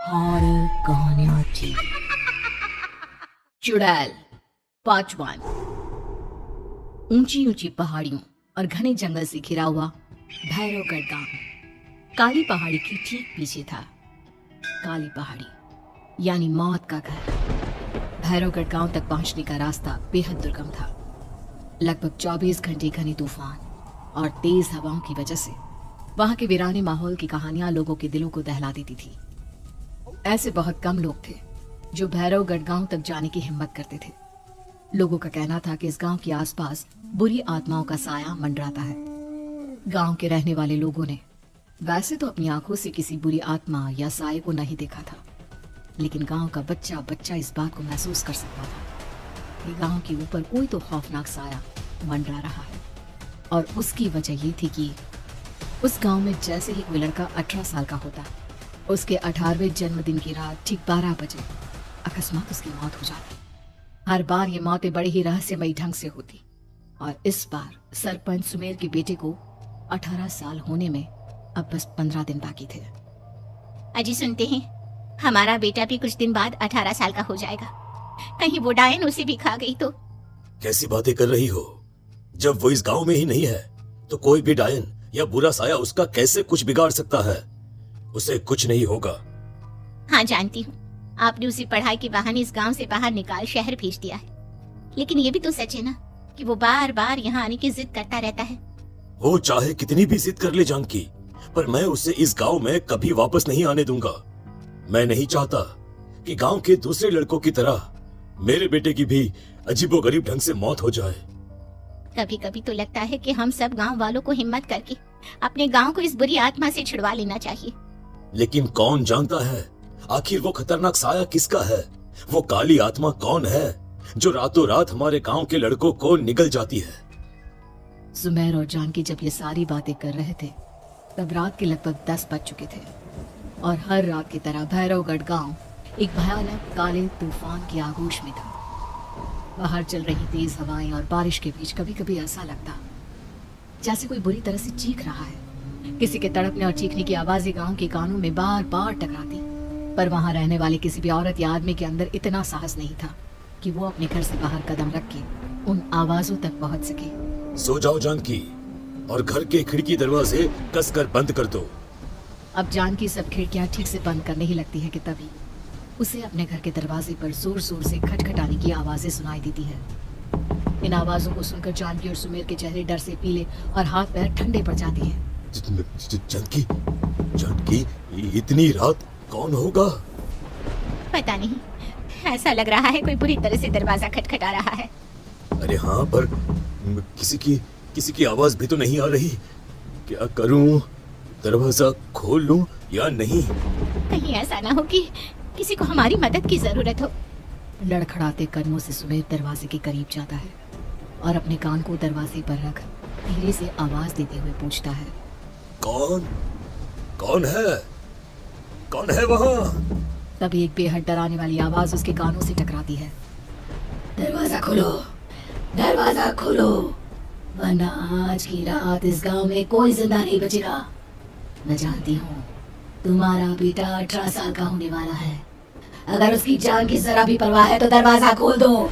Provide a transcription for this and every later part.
Horror कहानियां थी। चुड़ैल पार्ट 1। ऊंची ऊंची पहाड़ियों और घने जंगल से घिरा हुआ भैरवगढ़ गांव काली पहाड़ी के ठीक पीछे था। काली पहाड़ी यानी मौत का घर। भैरवगढ़ गांव तक पहुंचने का रास्ता बेहद दुर्गम था। लगभग 24 घंटे घने तूफान और तेज हवाओं की वजह से वहां के वीराने माहौल की कहानियां लोगों के दिलों को दहला देती थी। ऐसे बहुत कम लोग थे जो भैरवगढ़ गांव तक जाने की हिम्मत करते थे। लोगों का कहना था कि इस गांव के आसपास बुरी आत्माओं का साया मंडराता है। गांव के रहने वाले लोगों ने वैसे तो अपनी आंखों से किसी बुरी आत्मा या साये को नहीं देखा था, लेकिन गांव का बच्चा बच्चा इस बात को महसूस कर सकता था कि गांव के ऊपर कोई तो खौफनाक साया मंडरा रहा है। और उसकी वजह ये थी कि उस गांव में जैसे ही कोई लड़का 18 साल का होता, उसके 18वें जन्मदिन की रात ठीक 12 बजे अकस्मात उसकी मौत हो जाती। हर बार ये मौतें बड़े ही रहस्यमयी ढंग से होती और इस बार सरपंच सुमेर के बेटे को 18 साल होने में अब बस 15 दिन बाकी थे। अजी सुनते हैं, हमारा बेटा भी कुछ दिन बाद 18 साल का हो जाएगा। कहीं वो डायन उसे भी खा गई तो? कैसी बातें कर रही हो? जब वो इस गांव में ही नहीं है तो कोई भी डायन या बुरा साया उसका कैसे कुछ बिगाड़ सकता है? उसे कुछ नहीं होगा। हाँ जानती हूँ, आपने उसे पढ़ाई के बहाने इस गांव से बाहर निकाल शहर भेज दिया है, लेकिन ये भी तो सच है ना कि वो बार बार यहाँ आने की जिद करता रहता है। वो चाहे कितनी भी जिद कर ले जानकी, पर मैं उसे इस गांव में कभी वापस नहीं आने दूंगा। मैं नहीं चाहता कि गांव के दूसरे लड़कों की तरह मेरे बेटे की भी अजीबोगरीब ढंग से मौत हो जाए। कभी कभी तो लगता है कि हम सब गांव वालों को हिम्मत करके अपने गांव को इस बुरी आत्मा से छुड़वा लेना चाहिए। लेकिन कौन जानता है आखिर वो खतरनाक साया किसका है? वो काली आत्मा कौन है जो रातों रात हमारे गांव के लड़कों को निगल जाती है? सुमेर और जानकी जब ये सारी बातें कर रहे थे तब रात के लगभग 10 बज चुके थे और हर रात की तरह भैरवगढ़ गांव एक भयानक काले तूफान की आगोश में था। बाहर चल रही तेज हवाएं और बारिश के बीच कभी कभी ऐसा लगता जैसे कोई बुरी तरह से चीख रहा है। किसी के तड़पने और चीखने की आवाजें गांव के कानों में बार बार टकराती, पर वहां रहने वाले किसी भी औरत या आदमी के अंदर इतना साहस नहीं था कि वो अपने घर से बाहर कदम रख के उन आवाजों तक पहुंच सके। सो जाओ जानकी और घर के खिड़की दरवाजे कसकर बंद कर दो। अब जानकी सब खिड़कियां ठीक से बंद करने ही लगती है कि तभी उसे अपने घर के दरवाजे पर जोर जोर से खटखटाने की आवाजें सुनाई देती है। इन आवाजों को सुनकर जानकी और सुमेर के चेहरे डर से पीले और हाथ पैर ठंडे पड़ जाते हैं। जानकी, जानकी, इतनी रात कौन होगा? पता नहीं, ऐसा लग रहा है कोई बुरी तरह से दरवाजा खटखटा रहा है। अरे हाँ, पर किसी की आवाज भी तो नहीं आ रही। क्या करूं? दरवाजा खोल लूं या नहीं? कहीं ऐसा ना हो कि किसी को हमारी मदद की जरूरत हो। लड़खड़ाते कदमों से सुमेर दरवाजे के करीब जाता है और अपने कान को दरवाजे पर रख धीरे से आवाज देते हुए पूछता है, कौन है? कौन है वहाँ? तभी एक बेहद डराने वाली आवाज उसके कानों से टकराती है। दरवाजा खोलो, दरवाजा खोलो, वरना आज की रात इस गांव में कोई जिंदा नहीं बचेगा। मैं जानती हूँ तुम्हारा बेटा 18 साल का होने वाला है। अगर उसकी जान की जरा भी परवाह है तो दरवाजा खोल दो।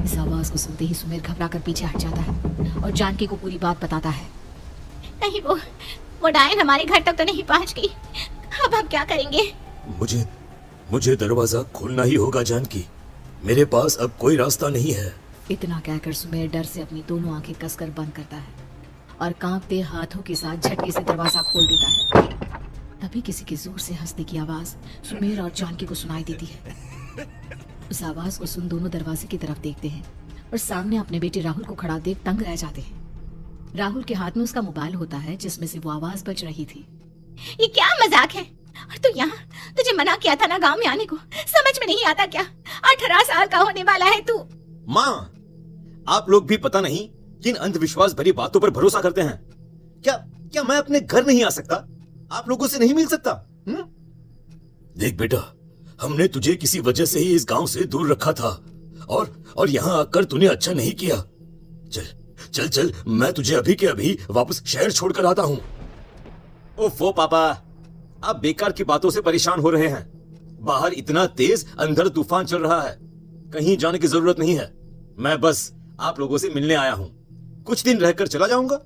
इस आवाज को सुनते ही सुमेर घबराकर पीछे हट जाता है और जानकी को पूरी बात बताता है। कहीं वो डायन हमारे घर तक तो नहीं पहुंच गई? अब हम क्या करेंगे? मुझे दरवाजा खोलना ही होगा जानकी। मेरे पास अब कोई रास्ता नहीं है। इतना कहकर सुमेर डर से अपनी दोनों आंखें कसकर बंद करता है और कांपते हाथों के साथ झटके से दरवाजा खोल देता है। तभी किसी के जोर से हंसने की आवाज सुमेर और जानकी को सुनाई देती है। उस आवाज को सुन दोनों दरवाजे की तरफ देखते हैं और सामने अपने बेटे राहुल को खड़ा देख दंग रह जाते हैं। राहुल के हाथ में उसका मोबाइल होता है जिसमें से वो आवाज बज रही थी। ये क्या मजाक है? और तू यहाँ, तुझे मना किया था ना गांव में आने को, समझ में नहीं आता क्या? 18 साल का होने वाला है तू। माँ, आप लोग भी पता नहीं किन अंधविश्वास भरी बातों पर भरोसा करते हैं। क्या मैं अपने घर नहीं आ सकता? आप लोगों से नहीं मिल सकता? देख बेटा, हमने तुझे किसी वजह से ही इस गांव से दूर रखा था और यहाँ आकर तूने अच्छा नहीं किया। चल, मैं तुझे अभी के अभी वापस शहर छोड़कर आता हूँ। ओफो पापा, आप बेकार की बातों से परेशान हो रहे हैं। बाहर इतना तेज अंधड़ तूफान चल रहा है, कहीं जाने की जरूरत नहीं है। मैं बस आप लोगों से मिलने आया हूँ, कुछ दिन रहकर चला जाऊंगा।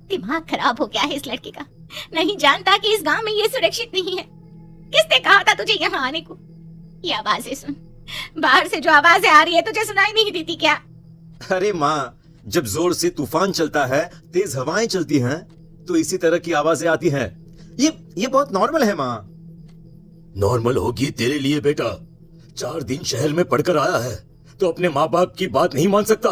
दिमाग खराब हो गया है इस लड़के का, नहीं जानता कि इस गांव में ये सुरक्षित नहीं है। किसने कहा था तुझे यहाँ आने को? ये आवाजें सुन, बाहर से जो आवाजें आ रही है तुझे सुनाई नहीं देती क्या? अरे माँ, जब जोर से तूफान चलता है, तेज हवाएं चलती हैं, तो इसी तरह की आवाजें आती हैं। ये बहुत नॉर्मल है माँ। नॉर्मल होगी तेरे लिए बेटा, 4 दिन शहर में पढ़कर आया है तो अपने माँ बाप की बात नहीं मान सकता।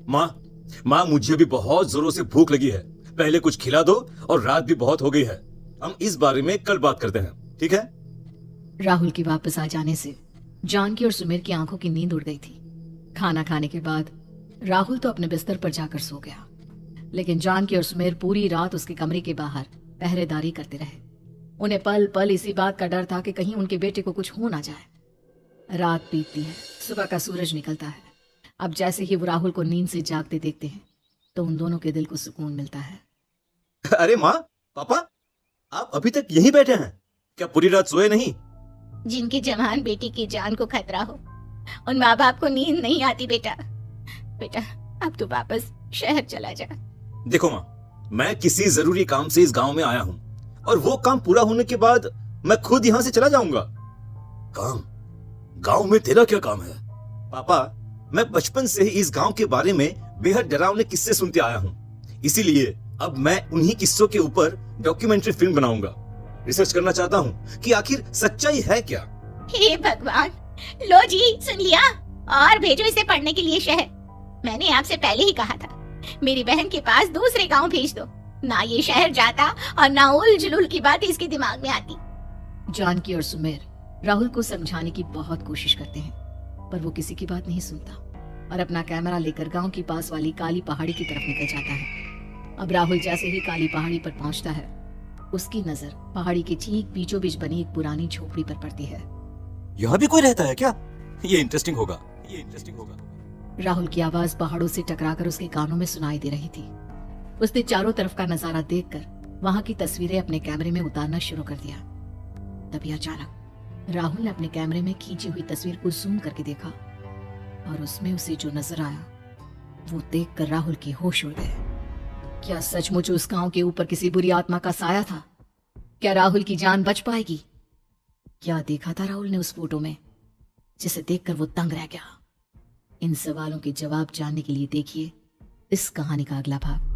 माँ, मुझे भी बहुत जोरों से भूख लगी है, पहले कुछ खिला दो, और रात भी बहुत हो गई है। हम इस बारे में कल बात करते हैं, ठीक है? राहुल के वापस आ जाने से जानकी और सुमेर की आंखों की नींद उड़ गई थी। खाना खाने के बाद राहुल तो अपने बिस्तर पर जाकर सो गया, लेकिन जानकी और सुमेर पूरी रात उसके कमरे के बाहर पहरेदारी करते रहे। उन्हें पल पल इसी बात का डर था कि कहीं उनके बेटे को कुछ हो ना जाए। रात बीतती है, सुबह का सूरज निकलता है। अब जैसे ही वो राहुल को नींद से जागते देखते हैं तो उन दोनों के दिल को सुकून मिलता है। अरे माँ, पापा, आप अभी तक यहीं बैठे हैं क्या? पूरी रात सोए नहीं? जिनकी जवान बेटी की जान को खतरा हो, उन माँ बाप को नींद नहीं आती बेटा। बेटा, अब तू वापस शहर चला जा। देखो माँ, मैं किसी जरूरी काम से इस गांव में आया हूँ, और वो काम पूरा होने के बाद मैं खुद यहाँ से चला जाऊंगा। काम? गांव में तेरा क्या काम है? पापा, मैं बचपन से ही इस गांव के बारे में बेहद डरावने किस्से सुनते आया हूँ, इसीलिए अब मैं उन्हीं किस्सों के ऊपर डॉक्यूमेंट्री फिल्म बनाऊंगा। रिसर्च करना चाहता हूँ कि आखिर सच्चाई है क्या। हे भगवान, लो जी, सुन लिया, और भेजो इसे पढ़ने के लिए शहर। मैंने आपसे पहले ही कहा था, मेरी बहन के पास दूसरे गांव भेज दो। ना ये शहर जाता और ना उल जुलूल की बात इसके दिमाग में आती। जानकी और सुमेर राहुल को समझाने की बहुत कोशिश करते हैं, पर वो किसी की बात नहीं सुनता और अपना कैमरा लेकर गांव की पास वाली काली पहाड़ी की तरफ निकल जाता है। अब राहुल जैसे ही काली पहाड़ी पर पहुंचता है, उसकी नजर पहाड़ी के ठीक बीचों बीच बनी एक पुरानी झोपड़ी पर पड़ती है। यहाँ भी कोई रहता है क्या? ये इंटरेस्टिंग होगा। राहुल की आवाज पहाड़ों से टकराकर उसके कानों में सुनाई दे रही थी। उसने चारों तरफ का नजारा देखकर वहां की तस्वीरें अपने कैमरे में उतारना शुरू कर दिया। तभी अचानक राहुल ने अपने कैमरे में खींची हुई तस्वीर को जूम करके देखा, और उसमें उसे जो नजर आया वो देखकर राहुल के होश उड़ गए। क्या सचमुच उस गांव के ऊपर किसी बुरी आत्मा का साया था? क्या राहुल की जान बच पाएगी? क्या देखा था राहुल ने उस फोटो में जिसे देखकर वो दंग रह गया? इन सवालों के जवाब जानने के लिए देखिए इस कहानी का अगला भाग।